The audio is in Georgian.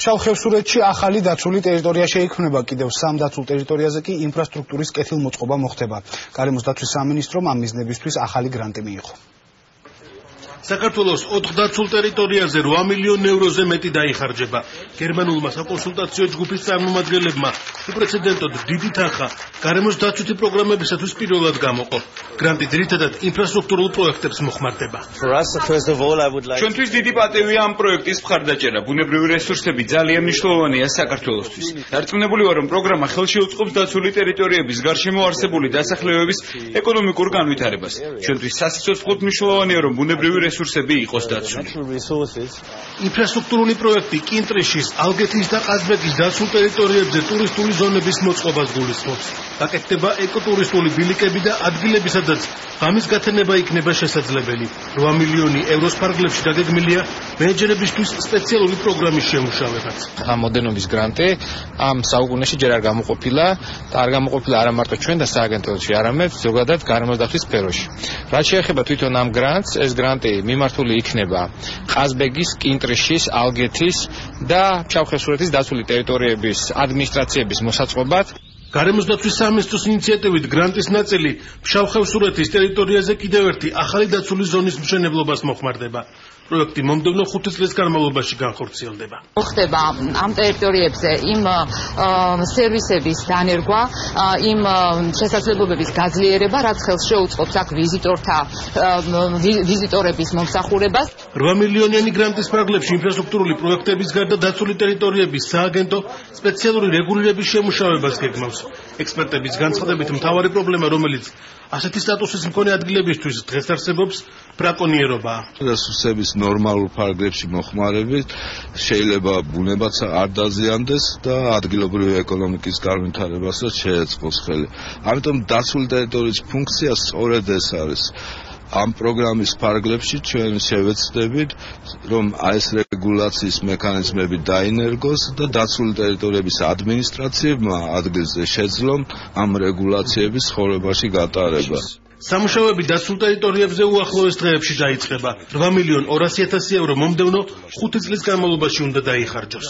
ფშავ-ხევსურეთში ახალი დაცული ტერიტორია შეიქმნება, კიდევ 3 დაცულ ტერიტორიაზე კი ინფრასტრუქტურის კეთილმოწყობა მოხდება. გარემოს დაცვის სამინისტრომ ამ მიზნებისთვის ახალი გრანტი მიიღო. საქართველოს 4 დაცულ ტერიტორიაზე 8 მილიონ ევროზე მეტი დაიხარჯება. გერმანულმა საკონსულტაციო ჯგუფის წარმომადგენლებმა უპრეცედენტოდ დიდი თანხა გარემოს დაცვითი პროგრამებისათვის პირველად გამოყო. გრანტი ძირითადად ინფრასტრუქტურულ პროექტებს მოხმარდება. ჩვენთვის დიდი პატივია ამ პროექტის მხარდაჭერა. ბუნებრივი რესურსები ძალიან მნიშვნელოვანია საქართველოსთვის. დარწმუნებული ვარ, რომ პროგრამა ხელში უწყობს დაცული ტერიტორიების გარშემო არსებული დასახლებების ეკონომიკურ განვითარებას. ჩვენთვის სასიცოცხლოდ მნიშვნელოვანია, რომ ბუნებრივი რესურსები იყოს დაცული. ინფრასტრუქტურული პროექტი კინტრიშის, ალგეთის და ყაზბეგის დაცულ ტერიტორიებზე ტურისტული ზონების მოწყობას გულისხმობს. გაკეთდება ეკოტურისტული ბილიკები და ადგილები, სადაც ღამის გათენება იქნება შესაძლებელი. 8 მილიონი ევროს ფარგლებში დაგეგმილია მენეჯერებისთვის სპეციალური პროგრამის შემუშავებაც. ამოდენობის გრანტი ამ საუკუნეში ჯერ არ გამოყოფილა და არ გამოყოფილა არა მარტო ჩვენ და სააგენტოში, არამედ ზოგადად გარემოს დაცვის სფეროში. რაც შეეხება თვითონ ამ გრანტს, ეს გრანტი მიმართული იქნება ყაზბეგის, კინტრიშის, ალგეთის და ფშავ-ხევსურეთის დაცული ტერიტორიების ადმინისტრაციების მოსაწყობად. გარემოს დაცვის სამინისტროს ინიციატივით გრანტის ნაწილი ფშავ-ხევსურეთის ტერიტორიაზე კიდევ ერთი ახალი დაცული ზონის მშენებლობას მოხმარდება. პროექტი მომდევნო 5 წლის განმავლობაში განხორციელდება. მოხდება ამ ტერიტორიებზე იმ სერვისების დანერგვა, იმ შესაძლებლობების გაძლიერება, რაც ხელს შეუწყობს აქ ვიზიტორების მომსახურებას. 8 მილიონიანი გრანტის ფარგლებში ინფრასტრუქტურული პროექტების გარდა დაცული ტერიტორიების სააგენტო სპეციალური რეგულირების შემუშავებას გეგმავს. ექსპერტების განცხადებით, მთავარი პრობლემა, რომელიც ასეთი სტატუსის მქონე ადგილებისთვის დღეს არსებობს, ბრაკონიერობაა. რესურსების ნორმალურ ფარგლებში მოხმარებით შეიძლება ბუნებაც არ დაზიანდეს და ადგილობრივი ეკონომიკის განვითარებასაც შეეწყოს ხელი. ამიტომ დაცული ტერიტორიის ფუნქცია სწორედ ეს არის. ამ პროგრამის ფარგლებში ჩვენ შევეცდებით, რომ ეს რეგულაციის მექანიზმები დაინერგოს და დაცული ტერიტორიების ადმინისტრაციებმა ადგილზე შეძლონ ამ რეგულაციების ცხოვრებაში გატარება. სამუშაოები დაცულ ტერიტორიებზე უახლოეს დღეებში დაიწყება. 8 მილიონ 200 000 ევრო მომდევნო 5 წლის განმავლობაში უნდა დაიხარჯოს.